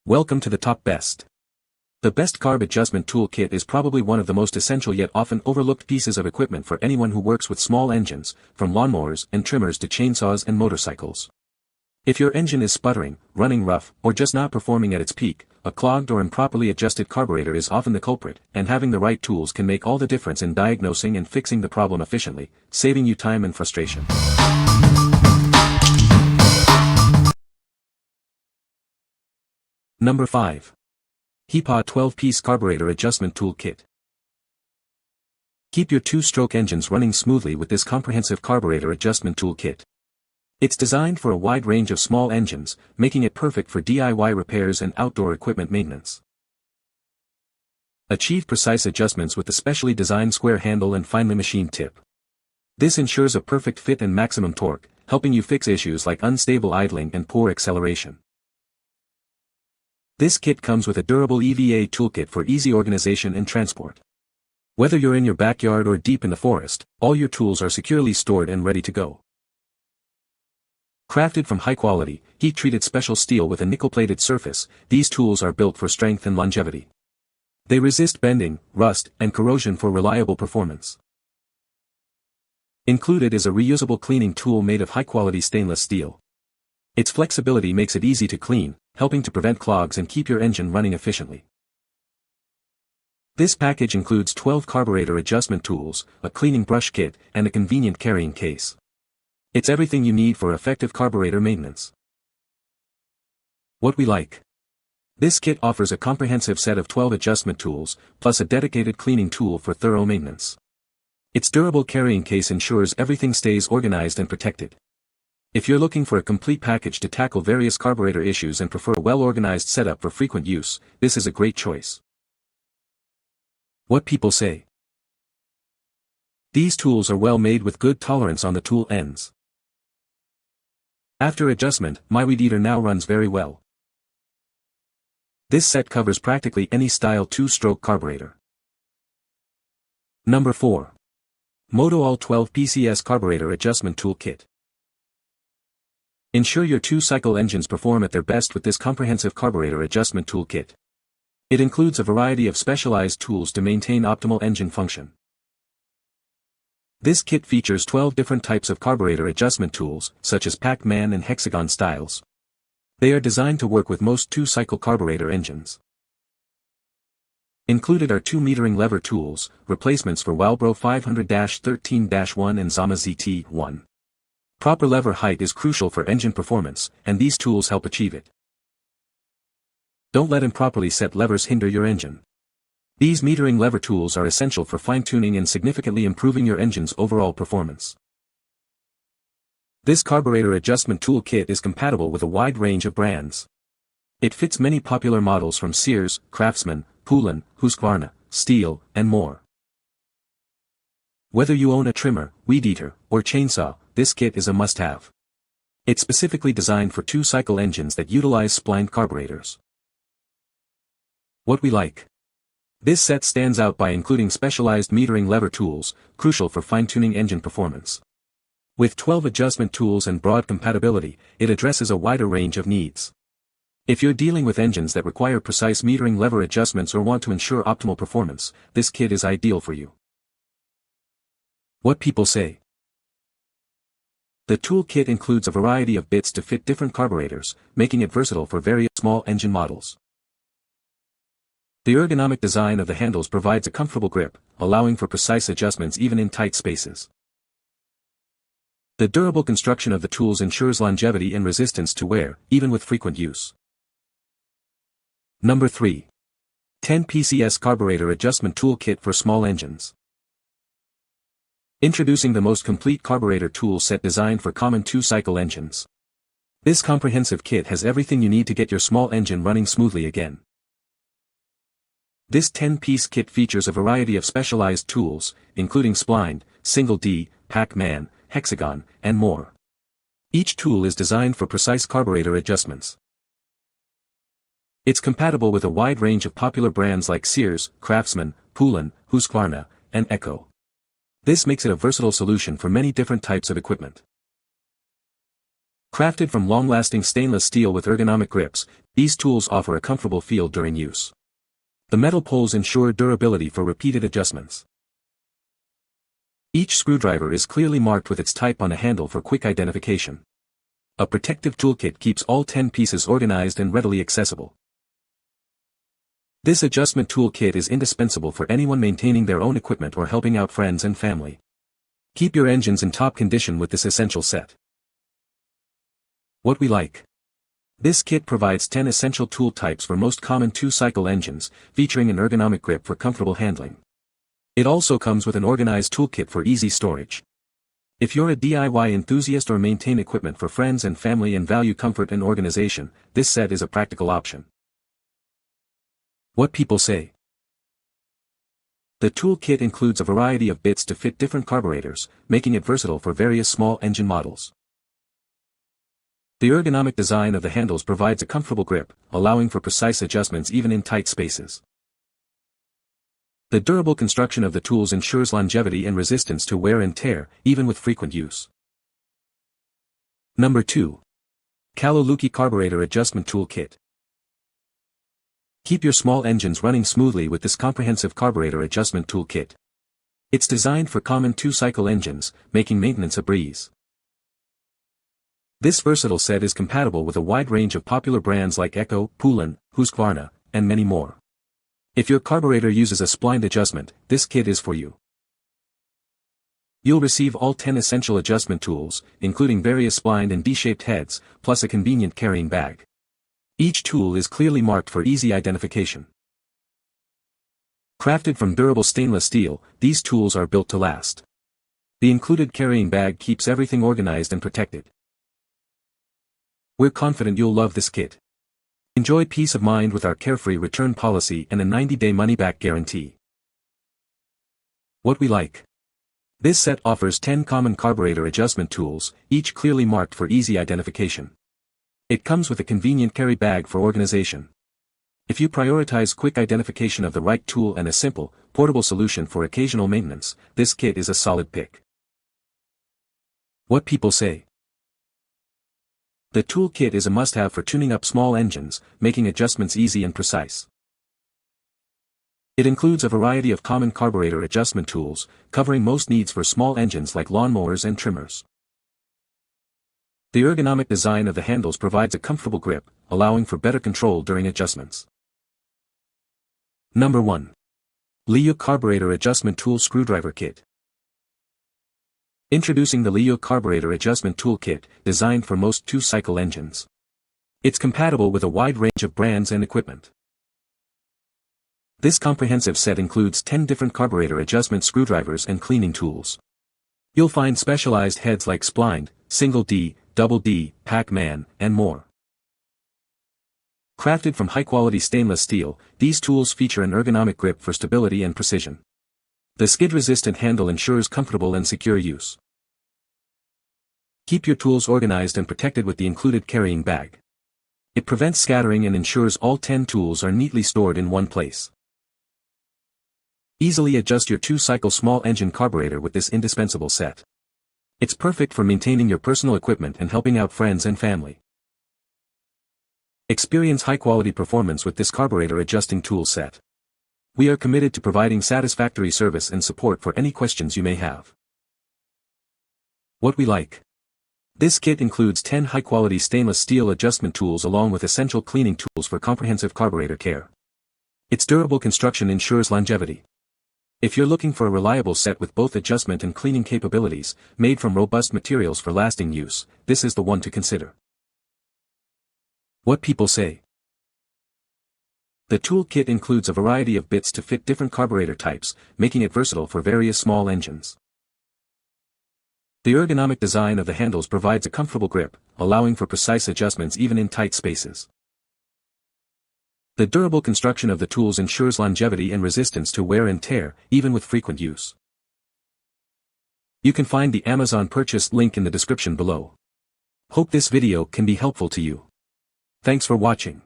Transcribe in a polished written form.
Welcome to the top best. The best carb adjustment tool kit is probably one of the most essential yet often overlooked pieces of equipment for anyone who works with small engines, from lawnmowers and trimmers to chainsaws and motorcycles. If your engine is sputtering, running rough, or just not performing at its peak, a clogged or improperly adjusted carburetor is often the culprit, and having the right tools can make all the difference in diagnosing and fixing the problem efficiently, saving you time and frustration. Number 5. HIPA 12-piece carburetor adjustment tool kit. Keep your two-stroke engines running smoothly with this comprehensive carburetor adjustment tool kit. It's designed for a wide range of small engines, making it perfect for DIY repairs and outdoor equipment maintenance. Achieve precise adjustments with the specially designed square handle and finely machined tip. This ensures a perfect fit and maximum torque, helping you fix issues like unstable idling and poor acceleration. This kit comes with a durable EVA toolkit for easy organization and transport. Whether you're in your backyard or deep in the forest, all your tools are securely stored and ready to go. Crafted from high-quality, heat-treated special steel with a nickel-plated surface, these tools are built for strength and longevity. They resist bending, rust, and corrosion for reliable performance. Included is a reusable cleaning tool made of high-quality stainless steel. Its flexibility makes it easy to clean, helping to prevent clogs and keep your engine running efficiently. This package includes 12 carburetor adjustment tools, a cleaning brush kit, and a convenient carrying case. It's everything you need for effective carburetor maintenance. What we like. This kit offers a comprehensive set of 12 adjustment tools, plus a dedicated cleaning tool for thorough maintenance. Its durable carrying case ensures everything stays organized and protected. If you're looking for a complete package to tackle various carburetor issues and prefer a well-organized setup for frequent use, this is a great choice. What people say. These tools are well made with good tolerance on the tool ends. After adjustment, my weed eater now runs very well. This set covers practically any style two-stroke carburetor. Number 4. MOTOALL 12 PCS Carburetor Adjustment Tool Kit. Ensure your two-cycle engines perform at their best with this comprehensive carburetor adjustment tool kit. It includes a variety of specialized tools to maintain optimal engine function. This kit features 12 different types of carburetor adjustment tools, such as Pac-Man and hexagon styles. They are designed to work with most two-cycle carburetor engines. Included are 2 metering lever tools, replacements for Walbro 500-13-1 and Zama ZT1. Proper lever height is crucial for engine performance, and these tools help achieve it. Don't let improperly set levers hinder your engine. These metering lever tools are essential for fine-tuning and significantly improving your engine's overall performance. This carburetor adjustment tool kit is compatible with a wide range of brands. It fits many popular models from Sears, Craftsman, Poulan, Husqvarna, Stihl, and more. Whether you own a trimmer, weed eater, or chainsaw, this kit is a must-have. It's specifically designed for two-cycle engines that utilize splined carburetors. What we like. This set stands out by including specialized metering lever tools, crucial for fine-tuning engine performance. With 12 adjustment tools and broad compatibility, it addresses a wider range of needs. If you're dealing with engines that require precise metering lever adjustments or want to ensure optimal performance, this kit is ideal for you. What people say. The tool kit includes a variety of bits to fit different carburetors, making it versatile for various small engine models. The ergonomic design of the handles provides a comfortable grip, allowing for precise adjustments even in tight spaces. The durable construction of the tools ensures longevity and resistance to wear, even with frequent use. Number 3. 10 PCS Carburetor Adjustment Tool Kit for Small Engines. Introducing the most complete carburetor tool set designed for common two-cycle engines. This comprehensive kit has everything you need to get your small engine running smoothly again. This 10-piece kit features a variety of specialized tools, including splined, single D, Pac-Man, hexagon, and more. Each tool is designed for precise carburetor adjustments. It's compatible with a wide range of popular brands like Sears, Craftsman, Poulan, Husqvarna, and Echo. This makes it a versatile solution for many different types of equipment. Crafted from long-lasting stainless steel with ergonomic grips, these tools offer a comfortable feel during use. The metal poles ensure durability for repeated adjustments. Each screwdriver is clearly marked with its type on a handle for quick identification. A protective toolkit keeps all 10 pieces organized and readily accessible. This adjustment toolkit is indispensable for anyone maintaining their own equipment or helping out friends and family. Keep your engines in top condition with this essential set. What we like. This kit provides 10 essential tool types for most common 2-cycle engines, featuring an ergonomic grip for comfortable handling. It also comes with an organized toolkit for easy storage. If you're a DIY enthusiast or maintain equipment for friends and family and value comfort and organization, this set is a practical option. What people say. The toolkit includes a variety of bits to fit different carburetors, making it versatile for various small engine models. The ergonomic design of the handles provides a comfortable grip, allowing for precise adjustments even in tight spaces. The durable construction of the tools ensures longevity and resistance to wear and tear, even with frequent use. Number 2. CALU LUKY Carburetor Adjustment Tool Kit. Keep your small engines running smoothly with this comprehensive carburetor adjustment tool kit. It's designed for common 2-cycle engines, making maintenance a breeze. This versatile set is compatible with a wide range of popular brands like Echo, Poulan, Husqvarna, and many more. If your carburetor uses a spline adjustment, this kit is for you. You'll receive all 10 essential adjustment tools, including various splined and D-shaped heads, plus a convenient carrying bag. Each tool is clearly marked for easy identification. Crafted from durable stainless steel, these tools are built to last. The included carrying bag keeps everything organized and protected. We're confident you'll love this kit. Enjoy peace of mind with our carefree return policy and a 90-day money-back guarantee. What we like. This set offers 10 common carburetor adjustment tools, each clearly marked for easy identification. It comes with a convenient carry bag for organization. If you prioritize quick identification of the right tool and a simple, portable solution for occasional maintenance, this kit is a solid pick. What people say. The tool kit is a must-have for tuning up small engines, making adjustments easy and precise. It includes a variety of common carburetor adjustment tools, covering most needs for small engines like lawnmowers and trimmers. The ergonomic design of the handles provides a comfortable grip, allowing for better control during adjustments. Number 1. LIYYYOO Carburetor Adjustment Tool Screwdriver Kit. Introducing the LIYYYOO Carburetor Adjustment Tool Kit, designed for most 2-cycle engines. It's compatible with a wide range of brands and equipment. This comprehensive set includes 10 different carburetor adjustment screwdrivers and cleaning tools. You'll find specialized heads like splined, single D, double D, Pac-Man, and more. Crafted from high-quality stainless steel, these tools feature an ergonomic grip for stability and precision. The skid-resistant handle ensures comfortable and secure use. Keep your tools organized and protected with the included carrying bag. It prevents scattering and ensures all 10 tools are neatly stored in one place. Easily adjust your 2-cycle small engine carburetor with this indispensable set. It's perfect for maintaining your personal equipment and helping out friends and family. Experience high-quality performance with this carburetor adjusting tool set. We are committed to providing satisfactory service and support for any questions you may have. What we like. This kit includes 10 high-quality stainless steel adjustment tools along with essential cleaning tools for comprehensive carburetor care. Its durable construction ensures longevity. If you're looking for a reliable set with both adjustment and cleaning capabilities, made from robust materials for lasting use, this is the one to consider. What people say. The tool kit includes a variety of bits to fit different carburetor types, making it versatile for various small engines. The ergonomic design of the handles provides a comfortable grip, allowing for precise adjustments even in tight spaces. The durable construction of the tools ensures longevity and resistance to wear and tear, even with frequent use. You can find the Amazon purchase link in the description below. Hope this video can be helpful to you. Thanks for watching.